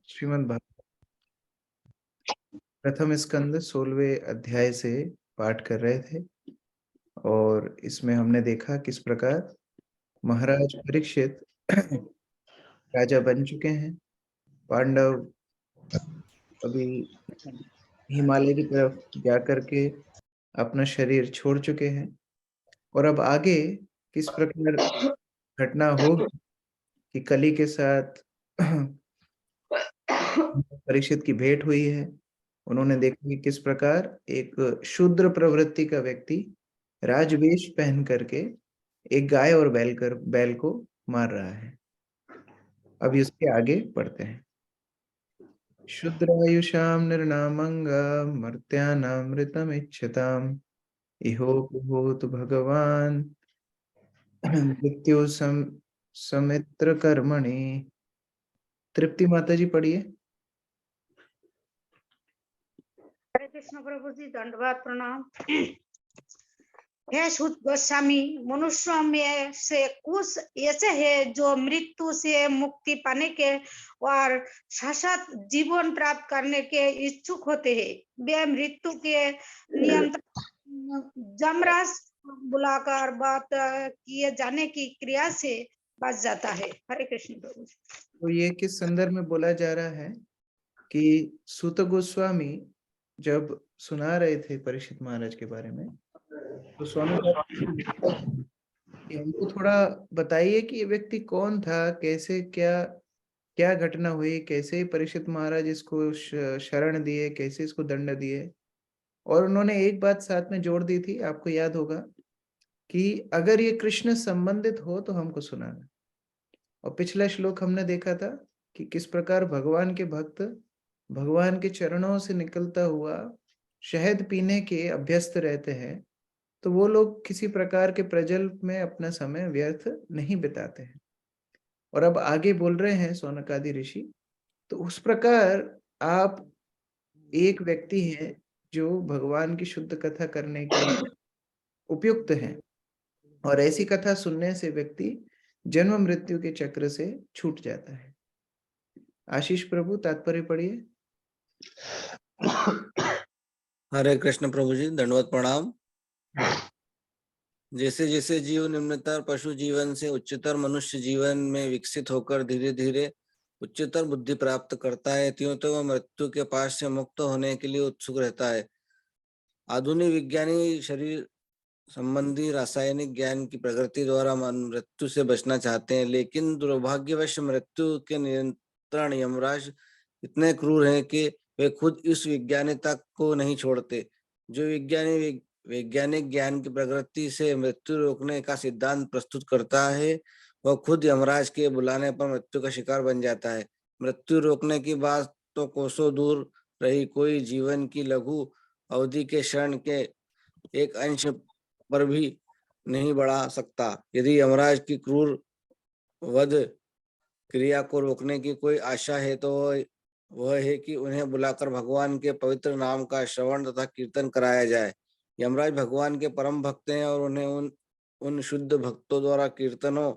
श्रीमद् भागवत प्रथम स्कंद 16वें अध्याय से पाठ कर रहे थे और इसमें हमने देखा किस प्रकार महाराज परीक्षित राजा बन चुके हैं। पांडव अभी हिमालय की तरफ जा करके अपना शरीर छोड़ चुके हैं और अब आगे किस प्रकार घटना होगी कि कली के साथ परीक्षित की भेंट हुई है। उन्होंने देखा कि किस प्रकार एक शूद्र प्रवृत्ति का व्यक्ति राजवेश पहन करके एक गाय और बैल को मार रहा है। अब इसके आगे पढ़ते हैं। शुद्रायुषाम निर्नामंगा मर्त्यानामृतमिच्छताम इहोपुहोत भगवान मृत्यु समित्र कर्मणि। तृप्ति माता जी पढ़िए। हरे कृष्ण प्रभु जी, दंडवत प्रणाम। हे शुद्ध गोस्वामी, मनुष्य में से कुछ ऐसे हैं जो मृत्यु से मुक्ति पाने के और शाश्वत जीवन प्राप्त करने के इच्छुक होते हैं। वे मृत्यु के नियंत्रण जमराज बुलाकर बात किए जाने की क्रिया से बच जाता है। हरे कृष्ण प्रभु जी। तो ये किस संदर्भ में बोला जा रहा है कि सूत गोस्वामी जब सुना रहे थे परीक्षित महाराज के बारे में, तो स्वामी हमको थोड़ा बताइए कि ये व्यक्ति कौन था, कैसे क्या क्या घटना हुई, कैसे परीक्षित महाराज इसको शरण दिए, कैसे इसको दंड दिए। और उन्होंने एक बात साथ में जोड़ दी थी, आपको याद होगा कि अगर ये कृष्ण संबंधित हो तो हमको सुनाना। और पिछला श्लोक हमने देखा था कि किस प्रकार भगवान के भक्त भगवान के चरणों से निकलता हुआ शहद पीने के अभ्यस्त रहते हैं, तो वो लोग किसी प्रकार के प्रजल्प में अपना समय व्यर्थ नहीं बिताते हैं। और अब आगे बोल रहे हैं सौनकादि ऋषि, तो उस प्रकार आप एक व्यक्ति हैं जो भगवान की शुद्ध कथा करने के लिए उपयुक्त हैं, और ऐसी कथा सुनने से व्यक्ति जन्म मृत्यु के चक्र से छूट जाता है। आशीष प्रभु तात्पर्य पढ़िए। हरे कृष्ण प्रभु जी, दंडवत प्रणाम। जैसे जैसे जीव निम्नतर पशु जीवन से उच्चतर मनुष्य जीवन में विकसित होकर धीरे धीरे उच्चतर बुद्धि प्राप्त करता है, त्यों तो वह मृत्यु के पास से मुक्त होने के लिए उत्सुक रहता है। आधुनिक विज्ञानी शरीर संबंधी रासायनिक ज्ञान की प्रगति द्वारा मृत्यु से बचना चाहते हैं, लेकिन दुर्भाग्यवश मृत्यु के नियंत्रण यमराज इतने क्रूर हैं कि वे खुद इस वैज्ञानिकता को नहीं छोड़ते। जो वैज्ञानिक ज्ञान की प्रगति से मृत्यु रोकने का सिद्धांत प्रस्तुत करता है, वह खुद यमराज के बुलाने पर मृत्यु का शिकार बन जाता है। मृत्यु रोकने की बात तो कोसों दूर रही, कोई जीवन की लघु अवधि के क्षण के एक अंश पर भी नहीं बढ़ा सकता। यदि यमराज की क्रूर वध क्रिया को रोकने की कोई आशा है तो वह है कि उन्हें बुलाकर भगवान के पवित्र नाम का श्रवण तथा कीर्तन कराया जाए। यमराज भगवान के परम भक्त हैं और उन्हें उन शुद्ध भक्तों द्वारा कीर्तनों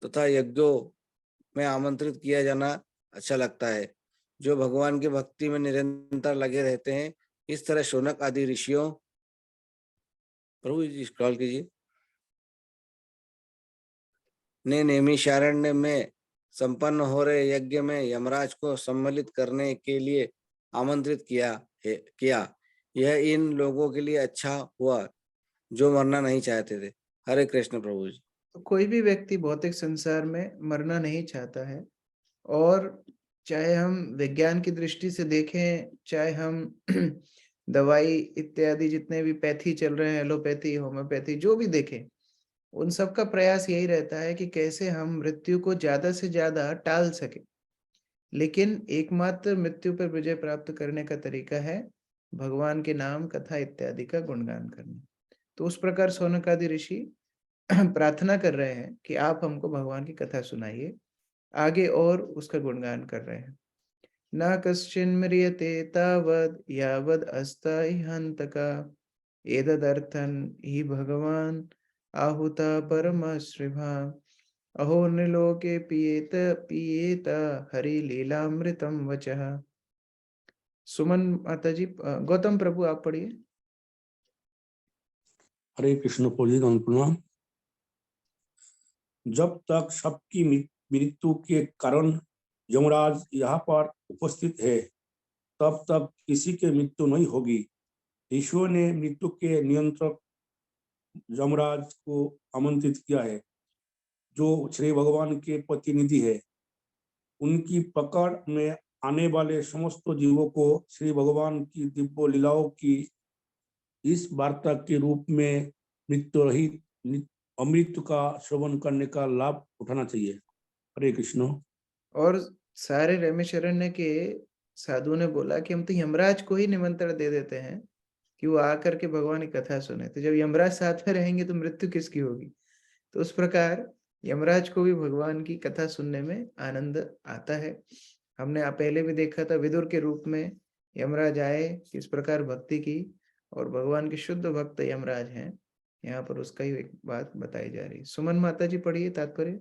तथा यज्ञों में आमंत्रित किया जाना अच्छा लगता है, जो भगवान की भक्ति में निरंतर लगे रहते हैं। इस तरह शौनक आदि ऋषियों, प्रभु जी स्क्रॉल कीजिए, ने नैमिषारण्य में संपन्न हो रहे यज्ञ में यमराज को सम्मिलित करने के लिए आमंत्रित किया। यह इन लोगों के लिए अच्छा हुआ जो मरना नहीं चाहते थे। हरे कृष्ण प्रभु जी। तो कोई भी व्यक्ति भौतिक संसार में मरना नहीं चाहता है, और चाहे हम विज्ञान की दृष्टि से देखें, चाहे हम दवाई इत्यादि जितने भी पैथी चल रहे हैं, एलोपैथी, होम्योपैथी, जो भी देखें, उन सब का प्रयास यही रहता है कि कैसे हम मृत्यु को ज्यादा से ज्यादा टाल सके। लेकिन एकमात्र मृत्यु पर विजय प्राप्त करने का तरीका है भगवान के नाम, कथा इत्यादि का गुणगान करना। तो उस प्रकार सौनकादि ऋषि प्रार्थना कर रहे हैं कि आप हमको भगवान की कथा सुनाइए आगे, और उसका गुणगान कर रहे हैं। न कश्चिन म्रियते तावद यावद अस्ताहि हन्तका एतदर्थं हि भगवान आहुता परमश्रिभा अहो निलोके पियेत पियेत हरि लीलामृतम वचः। सुमन माता जी, गौतम प्रभु आप पढ़िए। हरे कृष्ण प्रभु जी प्रणाम। जब तक सबकी मृत्यु के कारण यमराज यहाँ पर उपस्थित है, तब तक किसी के मृत्यु नहीं होगी। ईश्वर ने मृत्यु के नियंत्रक यमराज को आमंत्रित किया है, जो श्री भगवान के प्रतिनिधि है। उनकी पकड़ में आने वाले समस्त जीवों को श्री भगवान की दिव्य लीलाओं की इस वार्ता के रूप में मृत्यु रहित अमृत का श्रवण करने का लाभ उठाना चाहिए। हरे कृष्ण। और सारे रैमेशरण्य के साधु ने बोला कि हम तो यमराज को ही निमंत्रण दे देते हैं कि वो आकर के भगवान की कथा सुने, तो जब यमराज साथ में रहेंगे तो मृत्यु किसकी होगी। तो उस प्रकार यमराज को भी भगवान की कथा सुनने में आनंद आता है। हमने पहले भी देखा था विदुर के रूप में यमराज आए, किस प्रकार भक्ति की, और भगवान के शुद्ध भक्त यमराज हैं। यहाँ पर उसका ही एक बात बताई जा रही है। सुमन माता जी पढ़िए तात्पर्य।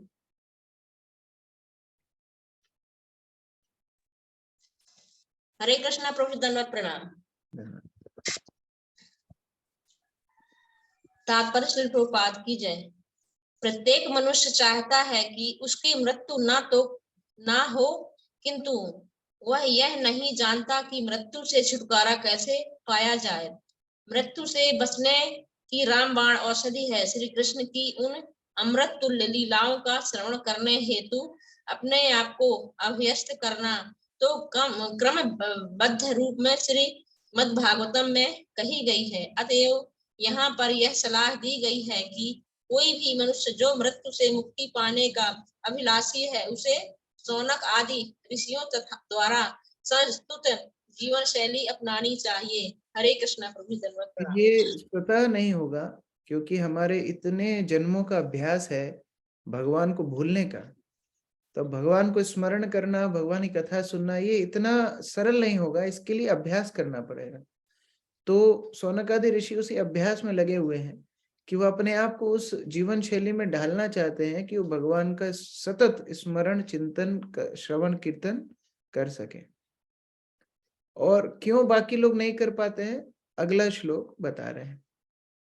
हरे कृष्णा प्रभु, दंडवत प्रणाम। तात्पर्य श्री प्रभुपाद की जय। प्रत्येक मनुष्य चाहता है कि उसकी मृत्यु ना हो, किंतु वह यह नहीं जानता कि मृत्यु से छुटकारा कैसे पाया जाए। मृत्यु से बचने की रामबाण औषधि है श्री कृष्ण की उन अमृत तुल्य लीलाओं का श्रवण करने हेतु अपने आप को अभ्यस्त करना तो क्रमबद्ध रूप में श्री मद्भागवतम में कही गई है। अतएव यहाँ पर यह सलाह दी गई है कि कोई भी मनुष्य जो मृत्यु से मुक्ति पाने का अभिलाषी है, उसे शौनक आदि ऋषियों तथा द्वारा संस्तुत जीवन शैली अपनानी चाहिए। हरे कृष्णा प्रभु, धन्यवाद प्रणाम। ये स्वतः नहीं होगा, क्योंकि हमारे इतने जन्मों का अभ्यास है भगवान को भूलने का। तो भगवान को स्मरण करना, भगवान की कथा सुनना, ये इतना सरल नहीं होगा, इसके लिए अभ्यास करना पड़ेगा। तो शौनक आदि ऋषि उसी अभ्यास में लगे हुए हैं कि वो अपने आप को उस जीवन शैली में ढालना चाहते हैं कि वो भगवान का सतत स्मरण, चिंतन, श्रवण, कीर्तन कर सके। और क्यों बाकी लोग नहीं कर पाते हैं, अगला श्लोक बता रहे हैं।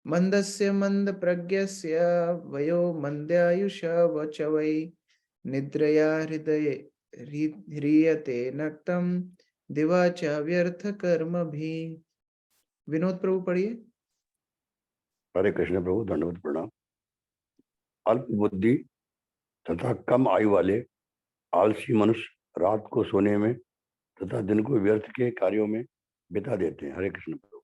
मंदस्य मंद प्रज्ञस्य वयो मंद्यायुष वचवै निद्रया हृदय ह्रियते नक्तम दिवाच व्यर्थ कर्म भी। विनोद प्रभु पढ़िए। हरे कृष्ण प्रभु, दंडवत प्रणाम। अल्प बुद्धि तथा कम आयु वाले आलसी मनुष्य रात को सोने में तथा दिन को व्यर्थ के कार्यों में बिता देते हैं। हरे कृष्ण प्रभु।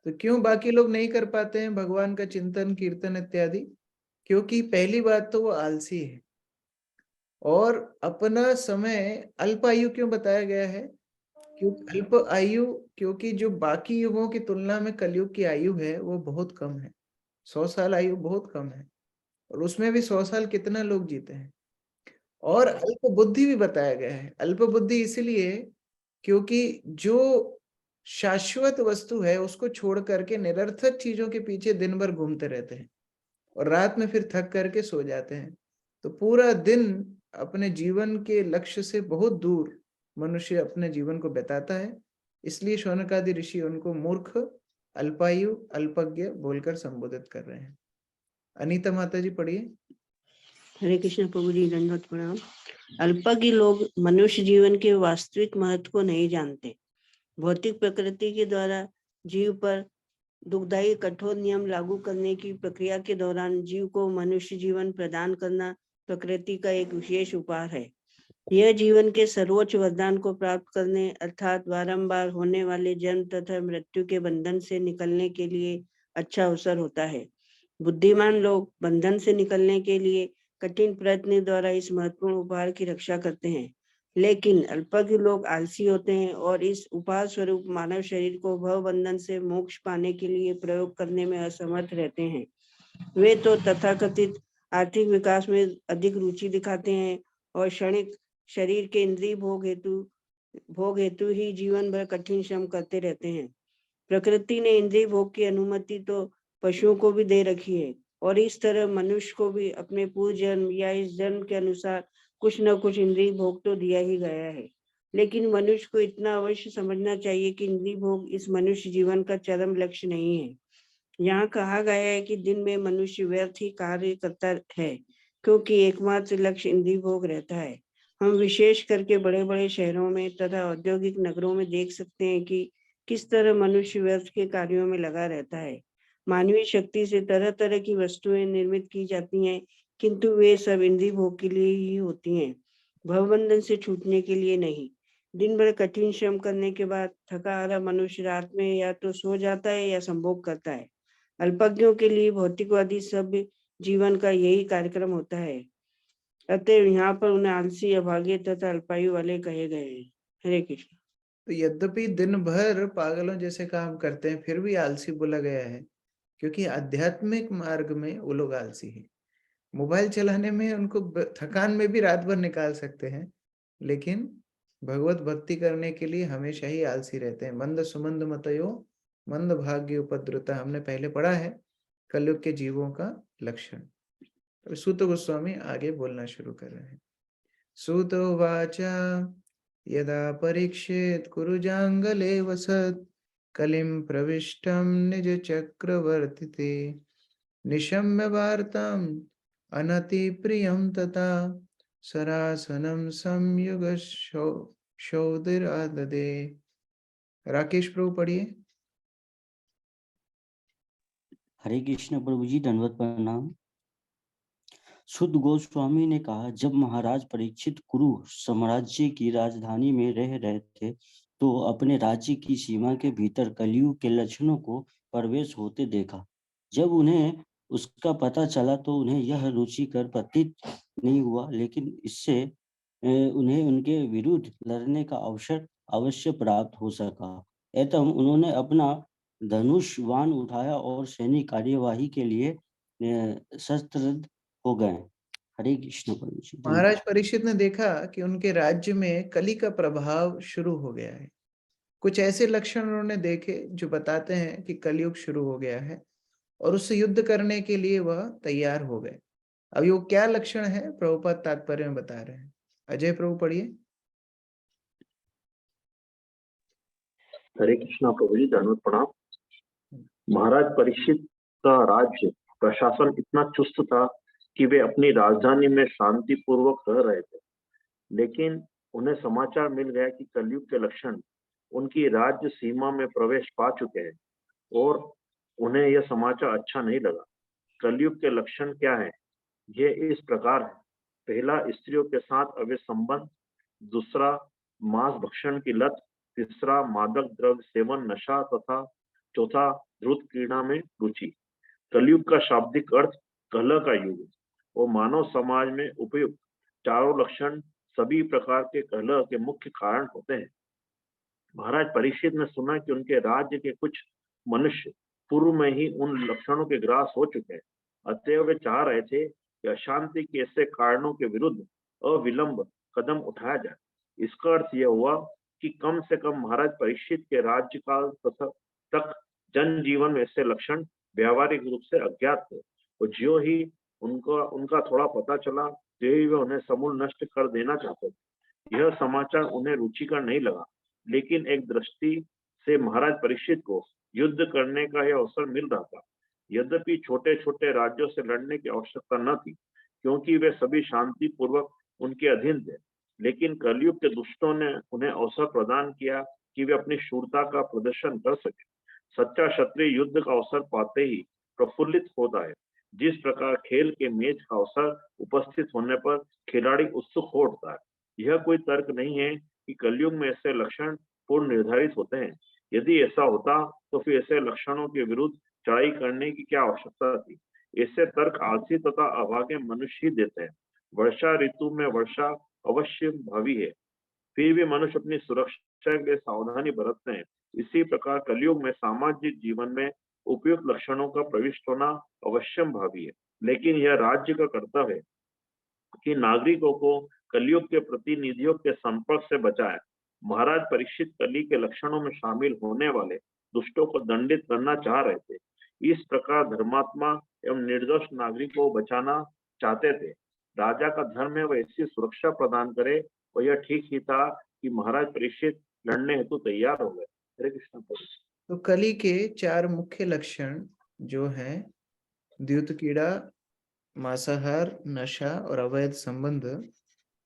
तो क्यों बाकी लोग नहीं कर पाते हैं भगवान का चिंतन, कीर्तन इत्यादि? क्योंकि पहली बात तो वो आलसी है, और अपना समय अल्प आयु क्यों बताया गया है? क्योंकि अल्प आयु, क्योंकि जो बाकी युगों की तुलना में कलयुग की आयु है वो बहुत कम है। 100 साल आयु बहुत कम है, और उसमें भी 100 साल कितना लोग जीते हैं। और अल्प बुद्धि भी बताया गया है। अल्प बुद्धि इसलिए क्योंकि जो शाश्वत वस्तु है उसको छोड़ करके निरर्थक चीजों के पीछे दिन भर घूमते रहते हैं, और रात में फिर थक करके सो जाते हैं। तो पूरा दिन अपने जीवन के लक्ष्य से बहुत दूर मनुष्य अपने जीवन को बिताता है। इसलिए शौनक आदि ऋषि उनको मूर्ख, अल्पायु, अल्पज्ञ बोलकर संबोधित कर रहे हैं। अनीता माता जी पढ़िए। हरे कृष्ण प्रभु जी, दंडवत प्रणाम। अल्पज्ञ लोग मनुष्य जीवन के वास्तविक महत्व को नहीं जानते। भौतिक प्रकृति के द्वारा जीव पर दुखदायी कठोर नियम लागू करने की प्रक्रिया के दौरान जीव को मनुष्य जीवन प्रदान करना प्रकृति का एक विशेष उपहार है। यह जीवन के सर्वोच्च वरदान को प्राप्त करने अर्थात बारंबार होने वाले जन्म तथा मृत्यु के बंधन से निकलने के लिए अच्छा अवसर होता है। बुद्धिमान लोग बंधन से निकलने के लिए कठिन प्रयत्न द्वारा इस महत्वपूर्ण उपहार की रक्षा करते हैं, लेकिन अल्पज्ञ लोग आलसी होते हैं और इस उपहार स्वरूप मानव शरीर को भव बंधन से मोक्ष पाने के लिए प्रयोग करने में असमर्थ रहते हैं। वे तो तथाकथित आर्थिक विकास में अधिक रुचि दिखाते हैं और क्षणिक शरीर के इंद्रिय भोग हेतु ही जीवन भर कठिन श्रम करते रहते हैं। प्रकृति ने इंद्रिय भोग की अनुमति तो पशुओं को भी दे रखी है, और इस तरह मनुष्य को भी अपने पूर्व जन्म या इस जन्म के अनुसार कुछ न कुछ इंद्रिय भोग तो दिया ही गया है। लेकिन मनुष्य को इतना अवश्य समझना चाहिए कि इंद्रिय भोग इस मनुष्य जीवन का चरम लक्ष्य नहीं है। यहाँ कहा गया है कि दिन में मनुष्य व्यर्थ ही कार्य करता है, क्योंकि एकमात्र लक्ष्य इंद्रिय भोग रहता है। हम विशेष करके बड़े बड़े शहरों में तथा औद्योगिक नगरों में देख सकते हैं कि किस तरह मनुष्य व्यर्थ के कार्यों में लगा रहता है। मानवीय शक्ति से तरह तरह की वस्तुएं निर्मित की जाती हैं, किंतु वे सब इंद्रिय भोग के लिए ही होती हैं, भवबंधन से छूटने के लिए नहीं। दिन भर कठिन श्रम करने के बाद थका हारा मनुष्य रात में या तो सो जाता है या संभोग करता है। अल्पज्ञों के लिए भौतिकवादी सभ्य जीवन का यही कार्यक्रम होता है। अतः यहाँ पर उन्हें आलसी, अभागे तथा अल्पायु वाले कहे गए हैं। हरे कृष्ण। तो यद्यपि दिन भर पागलों जैसे काम करते हैं, फिर भी आलसी बोला गया है, क्योंकि आध्यात्मिक मार्ग में वो लोग आलसी हैं। मोबाइल चलाने में उनको थकान में भी रात भर निकाल सकते हैं, लेकिन भगवत भक्ति करने के लिए हमेशा ही आलसी रहते हैं। मंद सुमंद मतयो मंद भाग्य उपद्रुता, हमने पहले पढ़ा है कलयुग के जीवों का लक्षण। तो सूत गोस्वामी आगे बोलना शुरू कर रहे हैं। सूतो वाचा यदा परीक्षेत कुरुजांगले वसत कलिम प्रविष्टम निज चक्रवर्तीते निशम्य वार्ताम अनति प्रियम तथा सरासनम संयुग शौदिराददे। राकेश प्रभु पढ़िए। हरे कृष्ण प्रभु जी, दंडवत प्रणाम। सुद गोस्वामी ने कहा, जब महाराज परीक्षित कुरु साम्राज्य की राजधानी में रह रहे थे तो अपने राज्य की सीमा के भीतर कलयुग के लक्षणों को प्रवेश होते देखा। जब उन्हें उसका पता चला तो उन्हें यह रुचिकर प्रतीत नहीं हुआ, लेकिन इससे उन्हें उनके विरुद्ध लड़ने का अवसर अवश्य प्राप्त हो सका। एतम उन्होंने अपना धनुष बाण उठाया और सैनिक कार्यवाही के लिए शस्त्र हो गए। हरे कृष्ण प्रभु जी। महाराज परीक्षित ने देखा कि उनके राज्य में कली का प्रभाव शुरू हो गया है। कुछ ऐसे लक्षण उन्होंने देखे जो बताते हैं कि कलयुग शुरू हो गया है, और उससे युद्ध करने के लिए वह तैयार हो गए। अब ये क्या लक्षण है, प्रभुपाद तात्पर्य में बता रहे हैं। अजय प्रभु पढ़िए। हरे कृष्णा प्रभु जी, धन्यवाद प्रणाम। महाराज परीक्षित का राज्य प्रशासन इतना चुस्त था कि वे अपनी राजधानी में शांति पूर्वक रह रहे थे, लेकिन उन्हें समाचार मिल गया कि कलयुग के लक्षण उनकी राज्य सीमा में प्रवेश पा चुके हैं और उन्हें यह समाचार अच्छा नहीं लगा। कलयुग के लक्षण क्या है? ये इस प्रकार है। पहला, स्त्रियों के साथ अवैध संबंध। दूसरा, मांस भक्षण की लत। तीसरा, मादक द्रव्य सेवन, नशा। तथा चौथा, द्रुत क्रीड़ा में रुचि। कलयुग का शाब्दिक अर्थ कलह का युग और मानव समाज में उपयुक्त चारों लक्षण सभी प्रकार के कलह के मुख्य कारण होते हैं। महाराज परीक्षित ने सुना कि उनके राज्य के कुछ मनुष्य पूर्व में ही उन लक्षणों के ग्रास हो चुके हैं, अतएव वे चाह रहे थे कि अशांति के ऐसे कारणों के विरुद्ध अविलंब कदम उठाया जाए। इसका अर्थ यह हुआ कि कम से कम महाराज परीक्षित के राज्य काल तक जनजीवन में ऐसे लक्षण व्यावहारिक रूप से अज्ञात थे, और जो ही उनका थोड़ा पता चला जो ही वे उन्हें समूल नष्ट कर देना चाहते थे। यह समाचार उन्हें रुचिकर नहीं लगा, लेकिन एक दृष्टि से महाराज परीक्षित को युद्ध करने का यह अवसर मिल रहा था। यद्यपि छोटे छोटे राज्यों से लड़ने की आवश्यकता न थी, क्योंकि वे सभी शांति पूर्वक उनके अधीन थे, लेकिन कलयुग के दुष्टों ने उन्हें अवसर प्रदान किया कि वे अपनी शूरता का प्रदर्शन कर सके। सच्चा क्षत्रिय युद्ध का अवसर पाते ही प्रफुल्लित होता है। जिस प्रकार खेल के मैच का अवसर उपस्थित होने पर खिलाड़ी उत्सुक हो उठता है। यह कोई तर्क नहीं है कि कलयुग में ऐसे लक्षण पूर्व निर्धारित होते हैं। यदि ऐसा होता तो फिर ऐसे लक्षणों के विरुद्ध चढ़ाई करने की क्या आवश्यकता थी? ऐसे तर्क आलसी तथा अभागे मनुष्य ही देते हैं। वर्षा ऋतु में वर्षा अवश्य भावी है, फिर भी मनुष्य अपनी सुरक्षा के लिए सावधानी बरतते हैं। इसी प्रकार कलयुग में सामाजिक जीवन में उपयुक्त लक्षणों का प्रविष्ट होना अवश्यम भावी है, लेकिन यह राज्य का कर्तव्य है कि नागरिकों को कलयुग के प्रतिनिधियों के संपर्क से बचाए। महाराज परीक्षित कली के लक्षणों में शामिल होने वाले दुष्टों को दंडित करना चाह रहे थे। इस प्रकार धर्मात्मा एवं निर्दोष नागरिक को बचाना चाहते थे। राजा का धर्म है वह ऐसी सुरक्षा प्रदान करे और यह ठीक ही था कि महाराज परीक्षित लड़ने हेतु तैयार हो गए। हरे कृष्ण प्रभु। तो कली के 4 मुख्य लक्षण जो हैं द्यूत कीड़ा, मांसाहार, नशा और अवैध संबंध,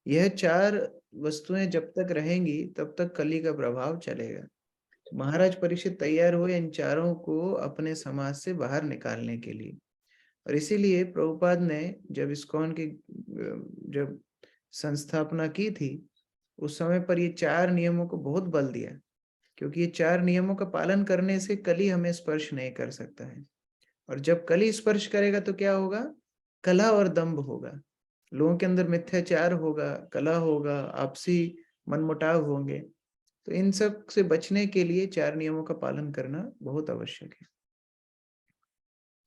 यह 4 वस्तुएं जब तक रहेंगी तब तक कली का प्रभाव चलेगा। महाराज परीक्षित तैयार हुए इन चारों को अपने समाज से बाहर निकालने के लिए, और इसीलिए प्रभुपाद ने जब इस्कॉन की जब संस्थापना की थी उस समय पर ये 4 नियमों को बहुत बल दिया, क्योंकि ये 4 नियमों का पालन करने से कली हमें स्पर्श नहीं कर सकता है। और जब कली स्पर्श करेगा तो क्या होगा? कलह और दंभ होगा, लोगों के अंदर मिथ्याचार होगा, कलह होगा, आपसी मनमुटाव होंगे। तो इन सब से बचने के लिए 4 नियमों का पालन करना बहुत आवश्यक है।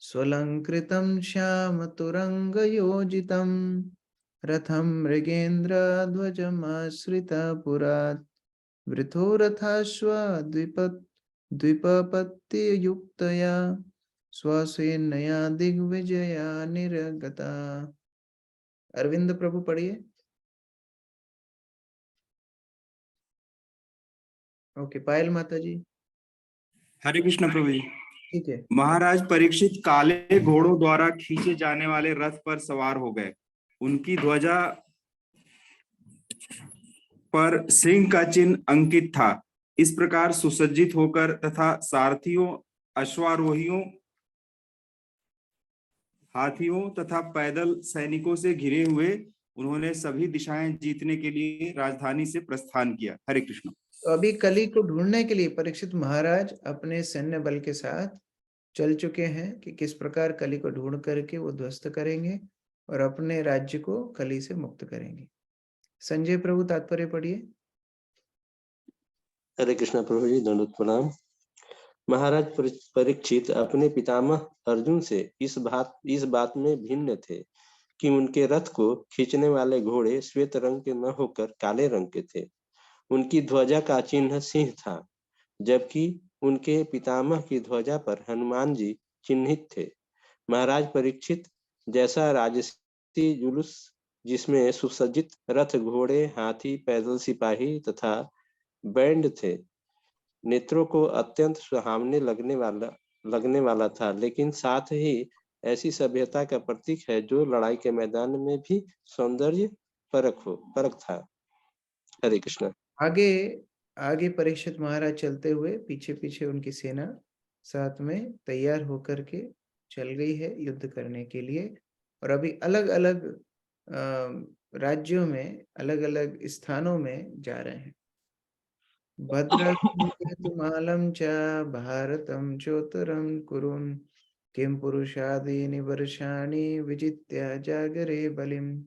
स्वलंकृतं श्याम तुरंग योजितं रथं मृगेन्द्र ध्वजमाश्रिता पुरात् वृथो रथाश्व द्विपपत्तियुक्तया स्वसेनया दिग्विजया निर्गता। अरविंद प्रभु पढ़िए। ओके, पायल माता जी। हरे कृष्ण प्रभु जी। ठीक है। महाराज परीक्षित काले घोड़ों द्वारा खींचे जाने वाले रथ पर सवार हो गए। उनकी ध्वजा पर सिंह का चिन्ह अंकित था। इस प्रकार सुसज्जित होकर तथा सारथियों, अश्वारोहियों, हाथियों तथा पैदल सैनिकों से घिरे हुए उन्होंने सभी दिशाएं जीतने के लिए राजधानी से प्रस्थान किया। हरे कृष्ण। तो अभी कली को ढूंढने के लिए परीक्षित महाराज अपने सैन्य बल के साथ चल चुके हैं कि किस प्रकार कली को ढूंढ करके वो ध्वस्त करेंगे और अपने राज्य को कली से मुक्त करेंगे। संजय प्रभु तात्पर्य पढ़िए। हरे कृष्ण प्रभु जी, दंडवत प्रणाम। महाराज परीक्षित अपने पितामह अर्जुन से इस बात में भिन्न थे कि उनके रथ को खींचने वाले घोड़े श्वेत रंग के न होकर काले रंग के थे। उनकी ध्वजा का चिन्ह सिंह था, जबकि उनके पितामह की ध्वजा पर हनुमान जी चिन्हित थे। महाराज परीक्षित जैसा राजसी जुलूस जिसमें सुसज्जित रथ, घोड़े, हाथी, पैदल सिपाही तथा बैंड थे, नेत्रों को अत्यंत सुहावने लगने वाला था, लेकिन साथ ही ऐसी सभ्यता का प्रतीक है जो लड़ाई के मैदान में भी सौंदर्य परख था। हरे कृष्ण। आगे परीक्षित महाराज चलते हुए पीछे पीछे उनकी सेना साथ में तैयार होकर के चल गई है युद्ध करने के लिए, और अभी अलग अलग राज्यों में, अलग अलग स्थानों में जा रहे हैं। भद्रमालम च भारतम चोत्तरम कुरुन किम पुरुषादीनि वर्षाणि विजित्य जागरे बलिम।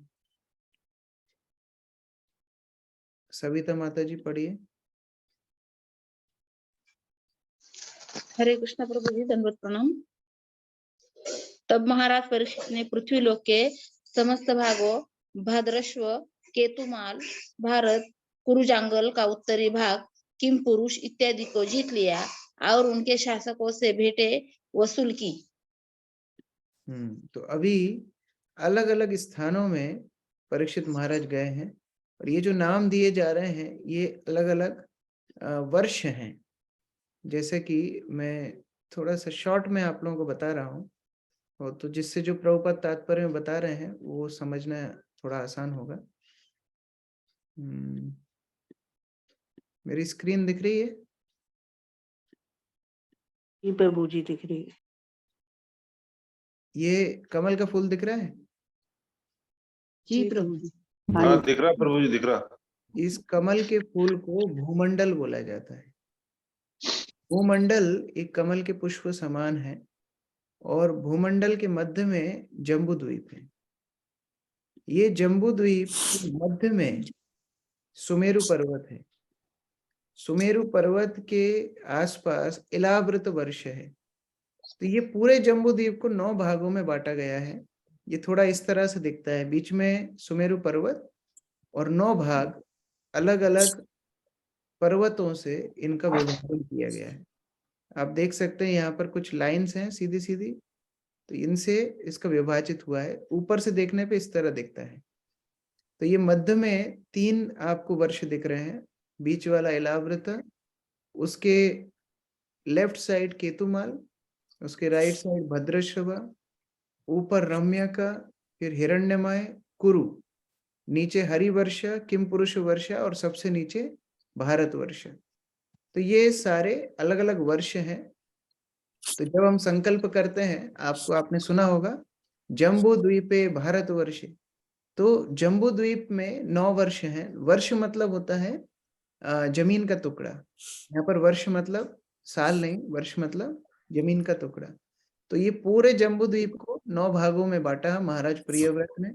सविता माता जी पढ़िए। हरे कृष्ण प्रभु जी, दंडवत प्रणाम। तब महाराज परीक्षित ने पृथ्वी लोक के समस्त भागों, भद्रश्व, केतुमाल, भारत, कुरुजांगल का उत्तरी भाग, किम पुरुष इत्यादि को जीत लिया और उनके शासकों से भेंटें वसूल की। तो अभी अलग अलग स्थानों में परीक्षित महाराज गए हैं, और ये जो नाम दिए जा रहे हैं ये अलग अलग वर्ष हैं। जैसे कि मैं थोड़ा सा शॉर्ट में आप लोगों को बता रहा हूँ, और तो जिससे जो प्रभुपाद तात्पर्य में बता रहे हैं वो समझना थोड़ा आसान होगा। मेरी स्क्रीन दिख रही है? जी प्रभु जी, दिख रही है। ये कमल का फूल दिख रहा है? जी प्रभु जी। हाँ, दिख रहा प्रभु जी, दिख रहा। इस कमल के फूल को भूमंडल बोला जाता है। भूमंडल एक कमल के पुष्प समान है, और भूमंडल के मध्य में जम्बू द्वीप है। ये जम्बू द्वीप के मध्य में सुमेरु पर्वत है। सुमेरु पर्वत के आसपास इलावृत वर्ष है। तो ये पूरे जम्बू द्वीप को 9 भागों में बांटा गया है। ये थोड़ा इस तरह से दिखता है, बीच में सुमेरु पर्वत और 9 भाग अलग अलग पर्वतों से इनका विभाजन किया गया है। आप देख सकते हैं यहाँ पर कुछ लाइंस हैं सीधी सीधी, तो इनसे इसका विभाजित हुआ है। ऊपर से देखने पे इस तरह दिखता है। तो ये मध्य में 3 आपको वर्ष दिख रहे हैं, बीच वाला इलाव्रत, उसके लेफ्ट साइड केतुमाल, उसके राइट साइड भद्रश्रवा, ऊपर रम्यका, फिर हिरण्यमय, कुरु, नीचे हरिवर्ष, किम पुरुष वर्ष और सबसे नीचे भारतवर्ष। तो ये सारे अलग अलग वर्ष हैं। तो जब हम संकल्प करते हैं, आपने सुना होगा जम्बू द्वीपे भारतवर्षे, तो जम्बू द्वीप में 9 वर्ष हैं। वर्ष मतलब होता है जमीन का टुकड़ा। यहाँ पर वर्ष मतलब साल नहीं, वर्ष मतलब जमीन का टुकड़ा। तो ये पूरे जम्बू द्वीप को 9 भागों में बांटा महाराज प्रियव्रत ने,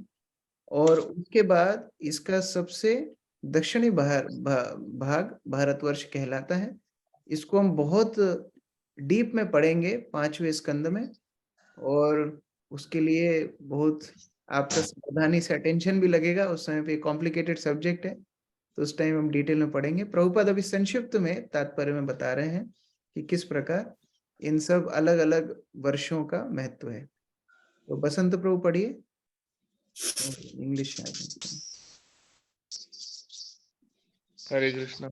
और उसके बाद इसका सबसे दक्षिणी भाग भारतवर्ष कहलाता है। इसको हम बहुत डीप में पढ़ेंगे 5वें स्कंद में, और उसके लिए बहुत आपका सावधानी से अटेंशन भी लगेगा। उस समय पे कॉम्प्लिकेटेड सब्जेक्ट है, तो उस टाइम हम डिटेल में पढ़ेंगे। प्रभुपाद अभी संक्षिप्त में तात्पर्य में बता रहे हैं कि किस प्रकार इन सब अलग अलग वर्षों का महत्व है। तो बसंत प्रभु पढ़िए, इंग्लिश में। हरे कृष्णा।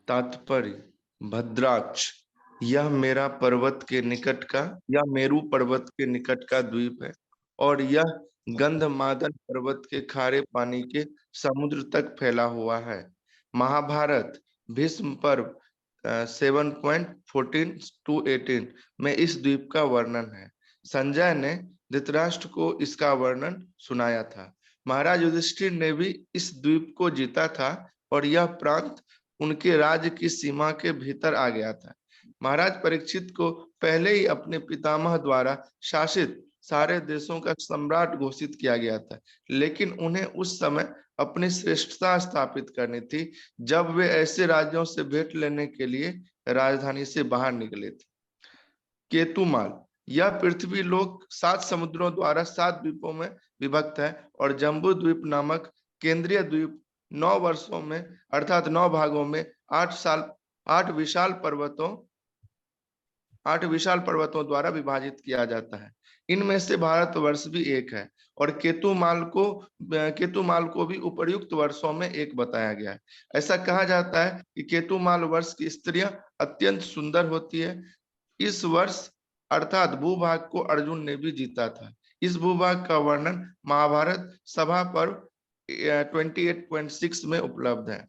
तात्पर्य: भद्राक्ष, यह मेरा पर्वत के निकट का, यह मेरू पर्वत के निकट का द्वीप है, और यह गंधमादन पर्वत के खारे पानी के समुद्र तक फैला हुआ है। महाभारत भीष्म पर्व 7.14 to 18 में इस द्वीप का वर्णन है। संजय ने धृतराष्ट्र को इसका वर्णन सुनाया था। महाराज युधिष्ठिर ने भी इस द्वीप को जीता था, और यह प्रांत उनके राज्य की सीमा के भीतर आ गया था। महाराज परीक्षित को पहले ही अपने पितामह द्वारा शासित सारे देशों का सम्राट घोषित किया गया था, लेकिन उन्हें उस समय अपनी श्रेष्ठता स्थापित करनी थी जब वे ऐसे राज्यों से भेंट लेने के लिए राजधानी से बाहर निकले थे। केतुमाल, यह पृथ्वी लोक 7 समुद्रों द्वारा 7 द्वीपों में विभक्त है, और जम्बू द्वीप नामक केंद्रीय द्वीप 9 वर्षों में अर्थात 9 भागों में 8 विशाल पर्वतों द्वारा विभाजित किया जाता है। इनमें से भारतवर्ष भी एक है, और केतुमाल को भी उपर्युक्त वर्षों में एक बताया गया है। ऐसा कहा जाता है कि केतुमाल वर्ष की स्त्रियां अत्यंत सुंदर होती है। इस वर्ष अर्थात भूभाग को अर्जुन ने भी जीता था। इस भूभाग का वर्णन महाभारत सभा पर्व 28.6 में उपलब्ध है।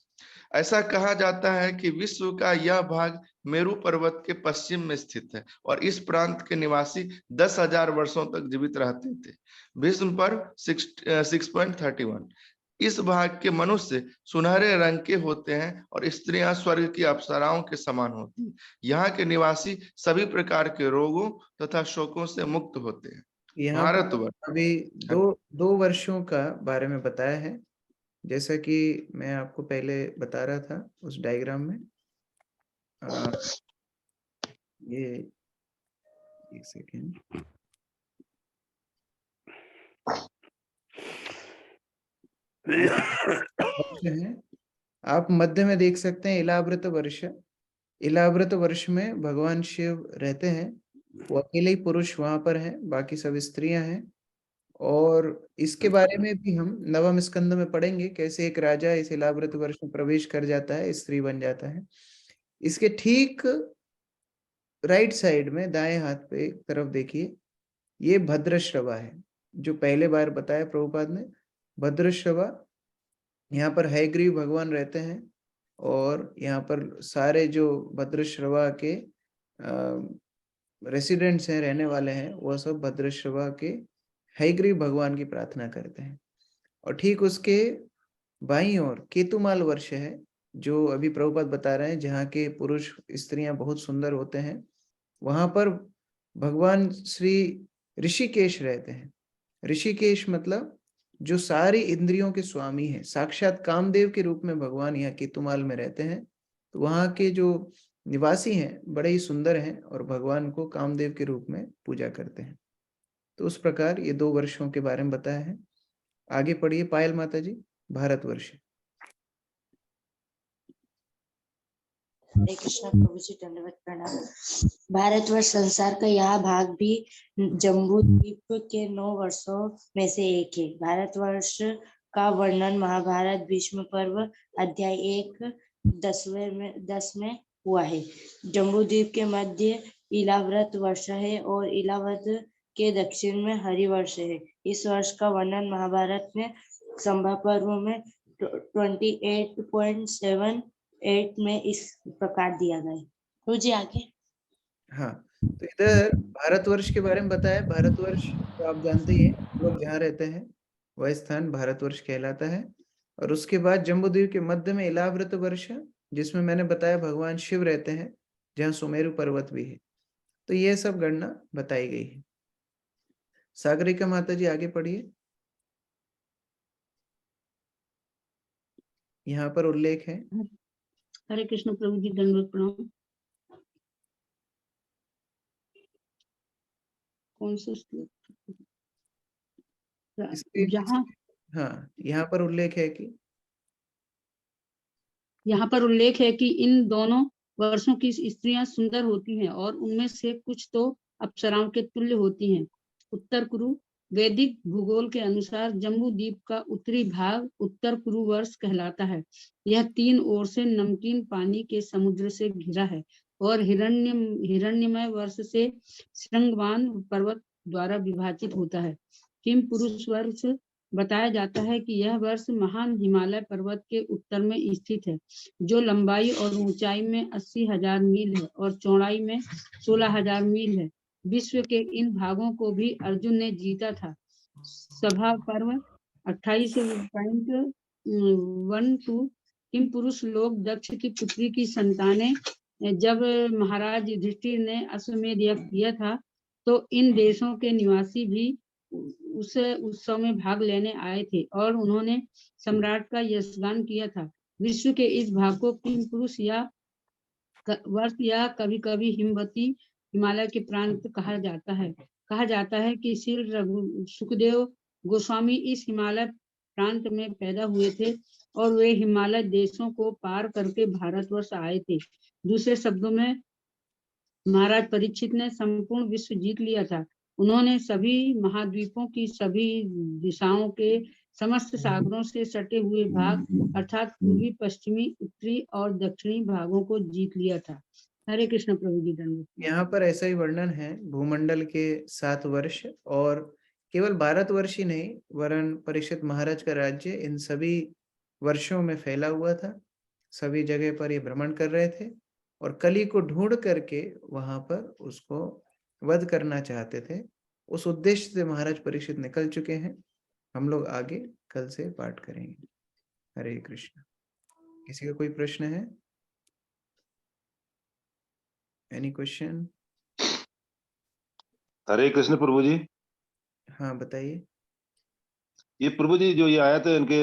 ऐसा कहा जाता है कि विश्व का यह भाग मेरू पर्वत के पश्चिम में स्थित है, और इस प्रांत के निवासी 10,000 वर्षों तक जीवित रहते थे। भीष्म पर्व 6.31। इस भाग के मनुष्य सुनहरे रंग के होते हैं, और स्त्रियां स्वर्ग की अप्सराओं के समान होती हैं। यहाँ के निवासी सभी प्रकार के रोगों तथा शोकों से मुक्त होते हैं। यहाँ अभी दो वर्षों का बारे में बताया है, जैसा कि मैं आपको पहले बता रहा था उस डायग्राम में। ये एक सेकेंड, आप मध्य में देख सकते हैं इलाव्रत वर्ष। इलाव्रत वर्ष में भगवान शिव रहते हैं, वो अकेले ही पुरुष वहां पर हैं, बाकी सब स्त्रियां हैं। और इसके बारे में भी हम नवम स्कंद में पढ़ेंगे, कैसे एक राजा इस इलाव्रत वर्ष में प्रवेश कर जाता है, स्त्री बन जाता है। इसके ठीक राइट साइड में दाएं हाथ पे एक तरफ देखिए, ये भद्रश्रवा है, जो पहले बार बताया प्रभुपाद ने। भद्रश्रवा, यहाँ पर हयग्रीव भगवान रहते हैं, और यहाँ पर सारे जो भद्रश्रवा के रेसिडेंट्स हैं, रहने वाले हैं, वो सब भद्रश्रवा के हयग्रीव भगवान की प्रार्थना करते हैं। और ठीक उसके बाईं ओर केतुमाल वर्ष है, जो अभी प्रभुपाद बता रहे हैं, जहाँ के पुरुष स्त्रियां बहुत सुंदर होते हैं। वहां पर भगवान श्री ऋषिकेश रहते हैं। ऋषिकेश मतलब जो सारी इंद्रियों के स्वामी हैं, साक्षात कामदेव के रूप में भगवान यहाँ केतुमाल में रहते हैं। तो वहाँ के जो निवासी हैं बड़े ही सुंदर हैं, और भगवान को कामदेव के रूप में पूजा करते हैं। तो उस प्रकार ये 2 वर्षों के बारे में बताया है। आगे पढ़िए पायल माता जी, भारतवर्ष। हरे कृष्णा प्रभु जी दंडवत प्रणाम। भारतवर्ष संसार का यह भाग भी जम्बू द्वीप के 9 वर्षों में से एक है। भारतवर्ष का वर्णन महाभारत भीष्म पर्व अध्याय 1:10 में हुआ है। जम्बू द्वीप के मध्य इलाव्रत वर्ष है और इलाव्रत के दक्षिण में हरिवर्ष है। इस वर्ष का वर्णन महाभारत में संभा पर्व में 28.78 में इस प्रकार दिया गया है। तो जी आगे। हाँ, तो इधर भारतवर्ष के बारे में बताया। भारतवर्ष तो आप जानते ही हैं, लोग जहाँ रहते हैं वह स्थान भारतवर्ष कहलाता है। और उसके बाद जम्बूद्वीप के मध्य में इलाव्रत वर्ष, जिसमें मैंने बताया भगवान शिव रहते हैं, जहाँ सुमेरु पर्वत भी है। तो ये सब गणना बताई गई है। सागरिका माता जी आगे पढ़िए। यहाँ पर उल्लेख है। हरे कृष्ण प्रभु जी दंडवत प्रणाम। कौन सा श्लोक? जहाँ हाँ, यहाँ पर उल्लेख है कि इन दोनों वर्षों की स्त्रियां सुंदर होती हैं और उनमें से कुछ तो अप्सराओं के तुल्य होती हैं। उत्तर कुरु वैदिक भूगोल के अनुसार जम्बू द्वीप का उत्तरी भाग उत्तर कुरु वर्ष कहलाता है। यह 3 ओर से नमकीन पानी के समुद्र से घिरा है और हिरण्यमय वर्ष से श्रृंगवान पर्वत द्वारा विभाजित होता है। किम पुरुष वर्ष बताया जाता है कि यह वर्ष महान हिमालय पर्वत के उत्तर में स्थित है, जो लंबाई और ऊंचाई में 80,000 मील है और चौड़ाई में 16,000 मील है। विश्व के इन भागों को भी अर्जुन ने जीता था। सभा पर्व 28.12। किम पुरुष लोग दक्ष की पुत्री की संतानें जब महाराज युधिष्ठिर ने अश्वमेध यज्ञ किया था, तो इन देशों के निवासी भी उस उत्सव में भाग लेने आए थे और उन्होंने सम्राट का यशगान किया था। विश्व के इस भाग को किम पुरुष या वर्ष या कभी कभी हिमवती हिमालय के प्रांत कहा जाता है कि श्री सुखदेव गोस्वामी इस हिमालय प्रांत में पैदा हुए थे और वे हिमालय देशों को पार करके भारतवर्ष आए थे। दूसरे शब्दों में महाराज परीक्षित ने संपूर्ण विश्व जीत लिया था। उन्होंने सभी महाद्वीपों की सभी दिशाओं के समस्त सागरों से सटे हुए भाग अर्थात पूर्वी, पश्चिमी, उत्तरी और दक्षिणी भागों को जीत लिया था। हरे कृष्ण प्रभु जी दंडवत। यहाँ पर ऐसा ही वर्णन है भूमंडल के 7 वर्ष, और केवल भारतवर्ष ही नहीं वरन परीक्षित महाराज का राज्य इन सभी वर्षों में फैला हुआ था। सभी जगह पर ये भ्रमण कर रहे थे और कली को ढूंढ करके वहां पर उसको वध करना चाहते थे। उस उद्देश्य से महाराज परीक्षित निकल चुके हैं। हम लोग आगे कल से पाठ करेंगे। हरे कृष्ण। किसी का कोई प्रश्न है? Any question? हरे कृष्ण प्रभु जी। हाँ बताइए। ये प्रभु जी जो ये आया था इनके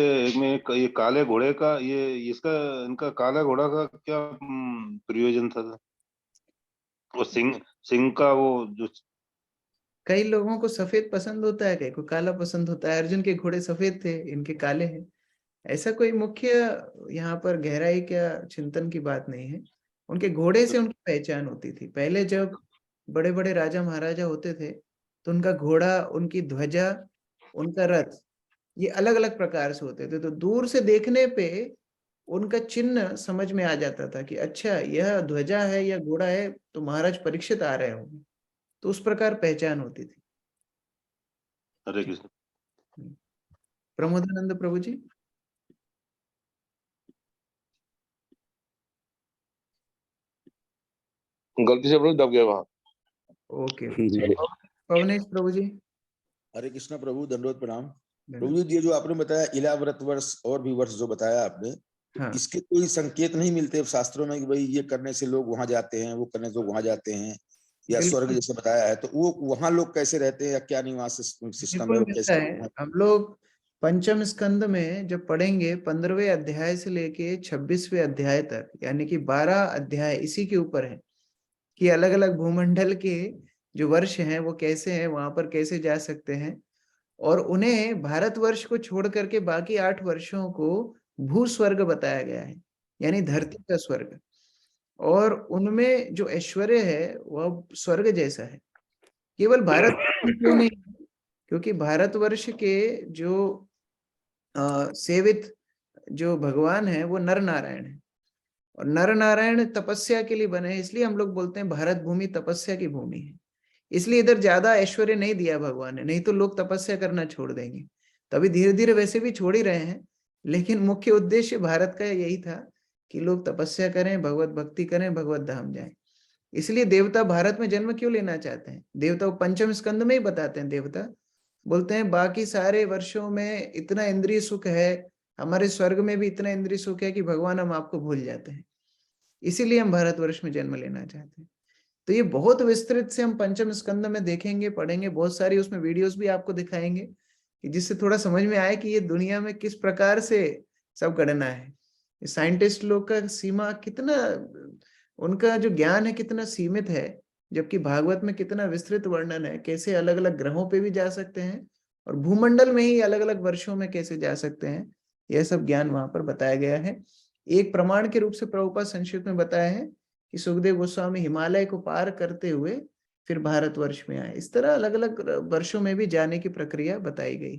ये काले घोड़े का इनका काला घोड़ा का क्या प्रयोजन था? वो सिंह का वो जो कई लोगों को सफेद पसंद होता है, कई को काला पसंद होता है। अर्जुन के घोड़े सफेद थे, इनके काले हैं। ऐसा कोई मुख्य यहाँ पर गहराई क्या चिंतन की बात नहीं है। उनके घोड़े से उनकी पहचान होती थी। पहले जब बड़े बड़े राजा महाराजा होते थे तो उनका घोड़ा, उनकी ध्वजा, उनका रथ ये अलग अलग प्रकार से होते थे। तो दूर से देखने पे उनका चिन्ह समझ में आ जाता था कि अच्छा यह ध्वजा है या घोड़ा है तो महाराज परीक्षित आ रहे होंगे। तो उस प्रकार पहचान होती थी। हरे कृष्ण। प्रमोदानंद प्रभु जी। गलती से दब गया वहां। ओके। पवनेश प्रभु जी। हरे कृष्णा प्रभु दंडवत प्रणाम। प्रभु जी ये जो आपने बताया इलाव्रत वर्ष और भी वर्ष जो बताया आपने, हाँ। इसके कोई संकेत नहीं मिलते शास्त्रों में कि भाई ये करने से लोग वहां जाते हैं, वो करने से लोग वहां जाते हैं, या स्वर्ग जैसे बताया है, तो वो वहां लोग कैसे रहते हैं या क्या निवास सिस्टम है, वो कैसे है? हम लोग पंचम स्कंद में जब पढ़ेंगे 15वें अध्याय से लेके 26वें अध्याय तक, यानी कि 12 अध्याय इसी के ऊपर है कि अलग अलग भूमंडल के जो वर्ष हैं वो कैसे हैं, वहां पर कैसे जा सकते हैं, और उन्हें भारतवर्ष को छोड़ करके बाकी 8 वर्षों को भूस्वर्ग बताया गया है, यानी धरती का स्वर्ग। और उनमें जो ऐश्वर्य है वह स्वर्ग जैसा है। केवल भारत में क्यों नहीं, क्योंकि भारतवर्ष के जो सेवित जो भगवान है वो नर नारायण है, और नर नारायण तपस्या के लिए बने हैं, इसलिए हम लोग बोलते हैं भारत भूमि तपस्या की भूमि है। इसलिए इधर ज्यादा ऐश्वर्य नहीं दिया भगवान ने, नहीं तो लोग तपस्या करना छोड़ देंगे। तभी धीरे धीरे वैसे भी छोड़ ही रहे हैं, लेकिन मुख्य उद्देश्य भारत का यही था कि लोग तपस्या करें, भगवत भक्ति करें, भगवत धाम जाएं। इसलिए देवता भारत में जन्म क्यों लेना चाहते हैं? देवता पंचम स्कंद में ही बताते हैं, देवता बोलते हैं बाकी सारे वर्षों में इतना इंद्रिय सुख है, हमारे स्वर्ग में भी इतना इंद्रिय सुख है कि भगवान हम आपको भूल जाते हैं, इसीलिए हम भारतवर्ष में जन्म लेना चाहते हैं। तो ये बहुत विस्तृत से हम पंचम स्कंद में देखेंगे, पढ़ेंगे, बहुत सारी उसमें वीडियोस भी आपको दिखाएंगे कि जिससे थोड़ा समझ में आए कि ये दुनिया में किस प्रकार से सब गणना है। साइंटिस्ट लोग का सीमा कितना, उनका जो ज्ञान है कितना सीमित है, जबकि भागवत में कितना विस्तृत वर्णन है, कैसे अलग अलग ग्रहों पे भी जा सकते हैं और भूमंडल में ही अलग अलग वर्षों में कैसे जा सकते हैं, यह सब ज्ञान वहां पर बताया गया है। एक प्रमाण के रूप से प्रभुपाद संक्षिप्त में बताया है कि सुखदेव गोस्वामी हिमालय को पार करते हुए फिर भारतवर्ष में आए। इस तरह अलग अलग वर्षों में भी जाने की प्रक्रिया बताई गई।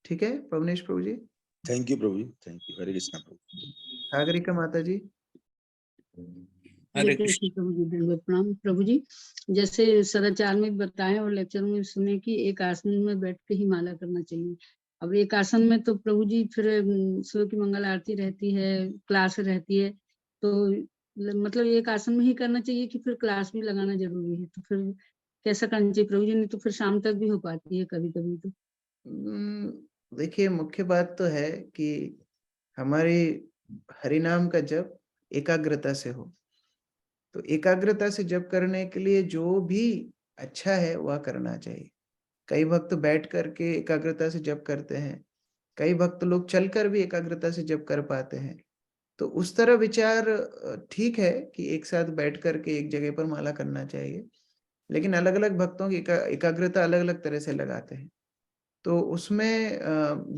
ठीक है पवनेश प्रभु जी, थैंक यू प्रभु जी, थैंक यू। हरे कृष्णा प्रभु। सागरिका माता जी। हरे कृष्ण प्रभु जी, दंडवत प्रणाम प्रभु जी। जैसे सदाचार में बताएं और लेक्चर में सुने कि एक आसन में बैठ के ही माला करना चाहिए। अब एक आसन में तो प्रभु जी फिर सुबह की मंगल आरती रहती है, क्लास रहती है, तो मतलब एक आसन में ही करना चाहिए कि फिर क्लास भी लगाना जरूरी है? तो फिर कैसा करना चाहिए प्रभु जी? नहीं तो फिर शाम तक भी हो पाती है कभी कभी तो। देखिए मुख्य बात तो है कि हमारी हरिनाम का जप एकाग्रता से हो, तो एकाग्रता से जप करने के लिए जो भी अच्छा है वह करना चाहिए। कई भक्त बैठ करके एकाग्रता से जप करते हैं, कई भक्त लोग चलकर भी एकाग्रता से जप कर पाते हैं। तो उस तरह विचार ठीक है कि एक साथ बैठ करके एक जगह पर माला करना चाहिए, लेकिन अलग अलग भक्तों की एकाग्रता अलग अलग तरह से लगाते हैं। तो उसमें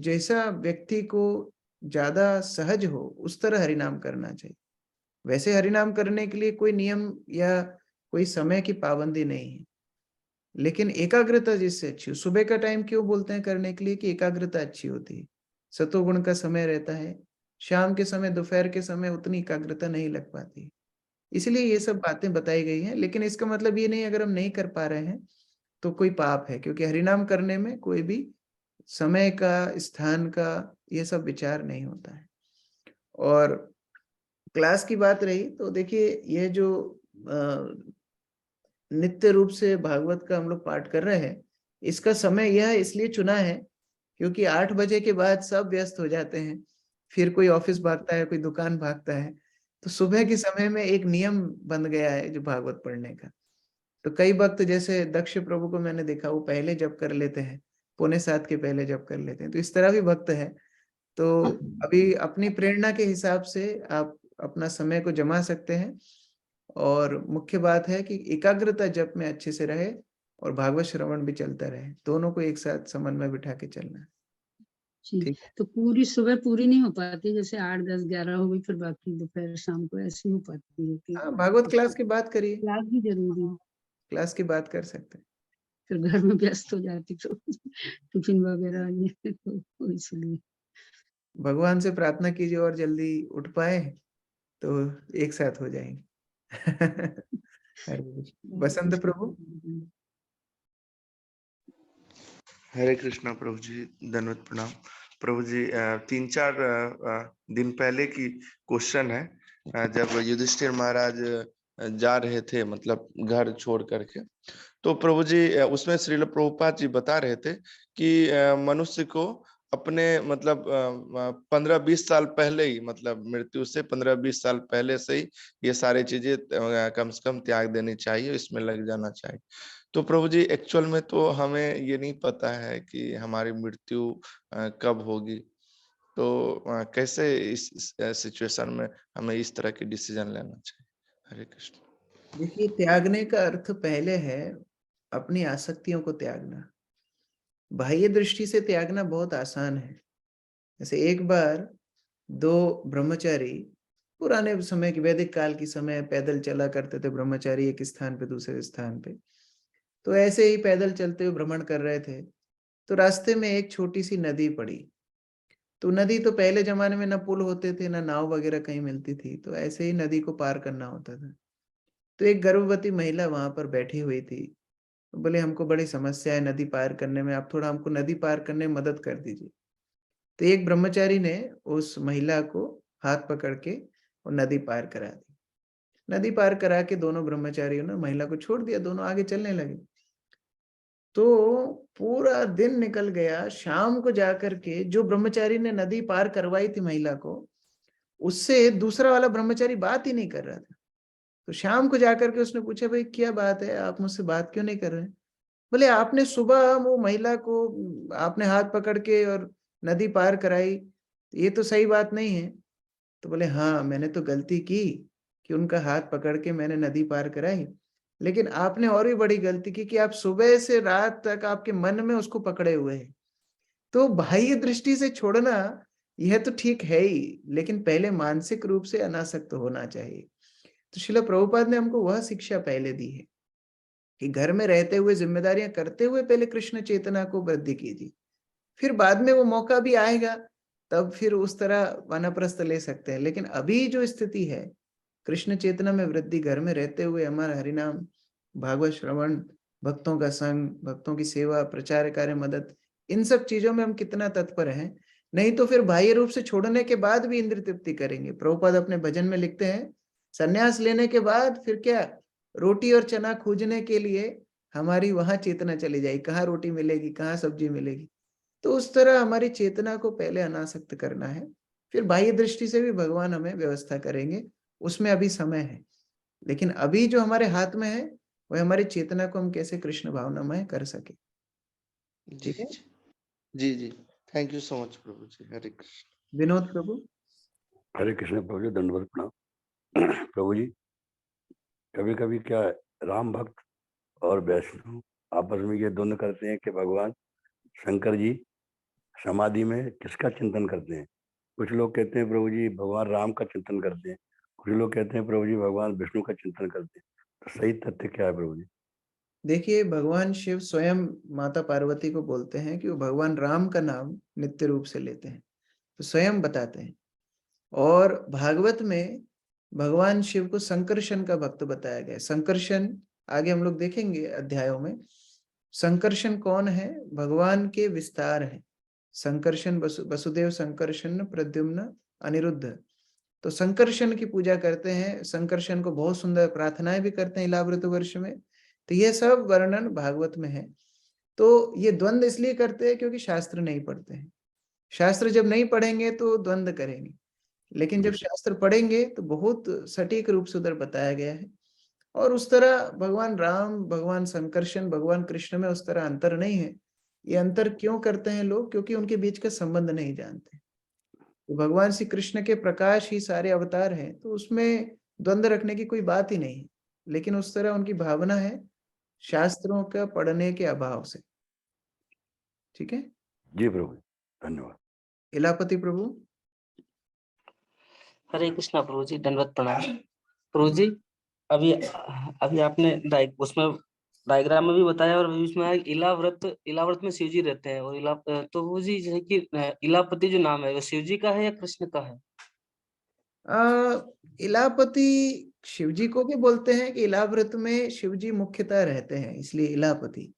जैसा व्यक्ति को ज्यादा सहज हो उस तरह हरिनाम करना चाहिए। वैसे हरिनाम करने के लिए कोई नियम या कोई समय की पाबंदी नहीं है, लेकिन एकाग्रता जिससे अच्छी हो। सुबह का टाइम क्यों बोलते हैं करने के लिए कि एकाग्रता अच्छी होती है, सतोगुण का समय रहता है। शाम के समय, दोपहर के समय उतनी एकाग्रता नहीं लग पाती, इसलिए ये सब बातें बताई गई हैं। लेकिन इसका मतलब ये नहीं अगर हम नहीं कर पा रहे हैं तो कोई पाप है, क्योंकि हरिनाम करने में कोई भी समय का, स्थान का, ये सब विचार नहीं होता है। और क्लास की बात रही तो देखिए ये जो नित्य रूप से भागवत का हम लोग पाठ कर रहे हैं, इसका समय यह इसलिए चुना है क्योंकि 8 बजे के बाद सब व्यस्त हो जाते हैं, फिर कोई ऑफिस भागता है, कोई दुकान भागता है, तो सुबह के समय में एक नियम बन गया है जो भागवत पढ़ने का। तो कई भक्त जैसे दक्ष प्रभु को मैंने देखा, वो पहले जप कर लेते हैं, 6:45 के पहले जप कर लेते हैं, तो इस तरह भी भक्त है। तो अभी अपनी प्रेरणा के हिसाब से आप अपना समय को जमा सकते हैं, और मुख्य बात है कि एकाग्रता जप में अच्छे से रहे और भागवत श्रवण भी चलता रहे, दोनों को एक साथ समन्वय बिठा के चलना है। ठीक, तो पूरी सुबह पूरी नहीं हो पाती, जैसे 8, 10, 11 हो गई, फिर बाकी दोपहर शाम को ऐसी हो पाती है कि भागवत क्लास की बात करिए, क्लास भी जरूरी है, क्लास की बात कर सकते हैं। फिर घर में व्यस्त हो जाती तो टिफिन वगैरह ये तो इसलिए भगवान से प्रार्थना कीजिए और जल्दी उठ पाए तो एक साथ हो जाएंगे। बसंत प्रभु। हरे कृष्णा प्रभु जी, धन्यवाद प्रणाम प्रभु जी। 3-4 दिन पहले की क्वेश्चन है, जब युधिष्ठिर महाराज जा रहे थे मतलब घर छोड़ करके, तो प्रभु जी उसमें श्रील प्रभुपाद जी बता रहे थे कि मनुष्य को अपने मतलब 15-20 साल पहले ही, मतलब मृत्यु से 15-20 साल पहले से ही ये सारी चीजें कम से कम त्याग देनी चाहिए, इसमें लग जाना चाहिए। तो प्रभु जी एक्चुअल में तो हमें ये नहीं पता है कि हमारी मृत्यु कब होगी, तो कैसे इस सिचुएशन में हमें इस तरह की डिसीजन लेना चाहिए? हरे कृष्ण। देखिए त्यागने का अर्थ पहले है अपनी आसक्तियों को त्यागना। बाह्य दृष्टि से त्यागना बहुत आसान है। जैसे एक बार 2 ब्रह्मचारी पुराने समय की, वैदिक काल की समय पैदल चला करते थे ब्रह्मचारी एक स्थान पे दूसरे स्थान पे। तो ऐसे ही पैदल चलते हुए भ्रमण कर रहे थे, तो रास्ते में एक छोटी सी नदी पड़ी। तो नदी तो पहले जमाने में ना पुल होते थे, ना नाव वगैरह कहीं मिलती थी, तो ऐसे ही नदी को पार करना होता था। तो एक गर्भवती महिला वहां पर बैठी हुई थी। बोले हमको बड़ी समस्या है नदी पार करने में, आप थोड़ा हमको नदी पार करने में मदद कर दीजिए। तो एक ब्रह्मचारी ने उस महिला को हाथ पकड़ के और नदी पार करा दी। नदी पार करा के दोनों ब्रह्मचारियों ने महिला को छोड़ दिया, दोनों आगे चलने लगे। तो पूरा दिन निकल गया, शाम को जाकर के जो ब्रह्मचारी ने नदी पार करवाई थी महिला को, उससे दूसरा वाला ब्रह्मचारी बात ही नहीं कर रहा था। तो शाम को जाकर के उसने पूछा, भाई क्या बात है, आप मुझसे बात क्यों नहीं कर रहे हैं? बोले आपने सुबह वो महिला को आपने हाथ पकड़ के और नदी पार कराई, ये तो सही बात नहीं है। तो बोले हाँ, मैंने तो गलती की कि उनका हाथ पकड़ के मैंने नदी पार कराई, लेकिन आपने और भी बड़ी गलती की कि आप सुबह से रात तक आपके मन में उसको पकड़े हुए हैं। तो बाह्य दृष्टि से छोड़ना यह तो ठीक है ही, लेकिन पहले मानसिक रूप से अनासक्त होना चाहिए। तो श्रील प्रभुपाद ने हमको वह शिक्षा पहले दी है कि घर में रहते हुए जिम्मेदारियां करते हुए पहले कृष्ण चेतना को वृद्धि कीजिए, फिर बाद में वो मौका भी आएगा तब फिर उस तरह वानप्रस्थ ले सकते हैं। लेकिन अभी जो स्थिति है, कृष्ण चेतना में वृद्धि घर में रहते हुए हमारा हरिनाम, भागवत श्रवण, भक्तों का संग, भक्तों की सेवा, प्रचार कार्य, मदद, इन सब चीजों में हम कितना तत्पर हैं। नहीं तो फिर बाह्य रूप से छोड़ने के बाद भी इंद्रिय तृप्ति करेंगे। प्रभुपाद अपने भजन में लिखते हैं, संन्यास लेने के बाद फिर क्या, रोटी और चना खोजने के लिए हमारी वहां चेतना चली जाएगी, कहाँ रोटी मिलेगी, कहाँ सब्जी मिलेगी। तो उस तरह हमारी चेतना को पहले अनासक्त करना है, फिर बाह्य दृष्टि से भी भगवान हमें व्यवस्था करेंगे, उसमें अभी समय है। लेकिन अभी जो हमारे हाथ में है वह हमारी चेतना को हम कैसे कृष्ण भावनामय कर सके। ठीक है जी जी, थैंक यू सो मच प्रभु जी। हरे कृष्ण। विनोद प्रभु। हरे कृष्ण प्रभु जी, दंडवत प्रणाम। प्रभु जी, कभी कभी क्या है, राम भक्त और वैष्णव आपस में ये दोनों करते हैं कि भगवान शंकर जी समाधि में किसका चिंतन करते हैं। कुछ लोग कहते हैं प्रभु जी भगवान राम का चिंतन करते हैं, कुछ लोग कहते हैं प्रभु जी भगवान विष्णु का चिंतन करते हैं। तो सही तथ्य क्या है प्रभु जी? देखिए, भगवान शिव स्वयं माता पार्वती को बोलते हैं कि वो भगवान राम का नाम नित्य रूप से लेते हैं, तो स्वयं बताते हैं। और भागवत में भगवान शिव को संकर्षण का भक्त बताया गया है। संकर्षण आगे हम लोग देखेंगे अध्यायों में। संकर्षण कौन है? भगवान के विस्तार है। संकर्षण वसुदेव, संकर्षण, प्रद्युम्न, अनिरुद्ध। तो संकर्षण की पूजा करते हैं, संकर्षण को बहुत सुंदर प्रार्थनाएं भी करते हैं इलाव्रत वर्ष में। तो ये सब वर्णन भागवत में है। तो ये द्वंद इसलिए करते हैं क्योंकि शास्त्र नहीं पढ़ते हैं। शास्त्र जब नहीं पढ़ेंगे तो द्वंद करेंगे, लेकिन जब शास्त्र पढ़ेंगे तो बहुत सटीक रूप से उधर बताया गया है। और उस तरह भगवान राम, भगवान संकर्षण, भगवान कृष्ण में उस तरह अंतर नहीं है। ये अंतर क्यों करते हैं लोग? क्योंकि उनके बीच का संबंध नहीं जानते। तो भगवान श्री कृष्ण के प्रकाश ही सारे अवतार हैं, तो उसमें द्वंद्व रखने की कोई बात ही नहीं है। लेकिन उस तरह उनकी भावना है शास्त्रों का पढ़ने के अभाव से। ठीक है जी प्रभु, धन्यवाद। इलापति प्रभु। हरे कृष्णा प्रभु जी, दंडवत प्रणाम। प्रभु जी, अभी अभी आपने उसमें डायग्राम में भी बताया और उसमें इलाव्रत में शिव जी रहते हैं। और तो वो जी जैसे कि इलापति जो नाम है वो शिव जी का है या कृष्ण का है? इलापति शिवजी को भी बोलते हैं कि इलाव्रत में शिवजी मुख्यतः रहते हैं, इसलिए इलापति।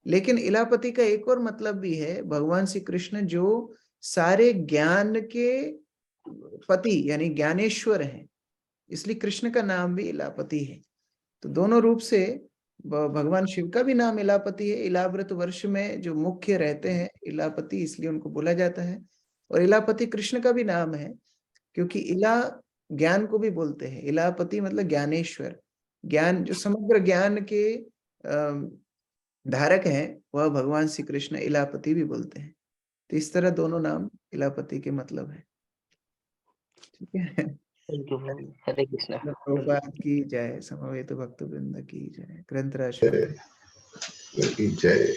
लेकिन इलापति का एक और मतलब भी है, भगवान श्री कृष्ण जो सारे ज्ञान के पति यानी ज्ञानेश्वर हैं, इसलिए कृष्ण का नाम भी इलापति है। तो दोनों रूप से भगवान शिव का भी नाम इलापति है। इलाव्रत वर्ष में जो मुख्य रहते हैं इलापति, इसलिए उनको बोला जाता है। और इलापति कृष्ण का भी नाम है, क्योंकि इला ज्ञान को भी बोलते हैं। इलापति मतलब ज्ञानेश्वर, ज्ञान जो समग्र ज्ञान के धारक हैं, वह भगवान श्री कृष्ण इलापति भी बोलते हैं। तो इस तरह दोनों नाम इलापति के मतलब है। ठीक है, हरे कृष्णा। प्रभुपाद की जय, समवेत भक्तवृंद की जय, ग्रंथराज की जय।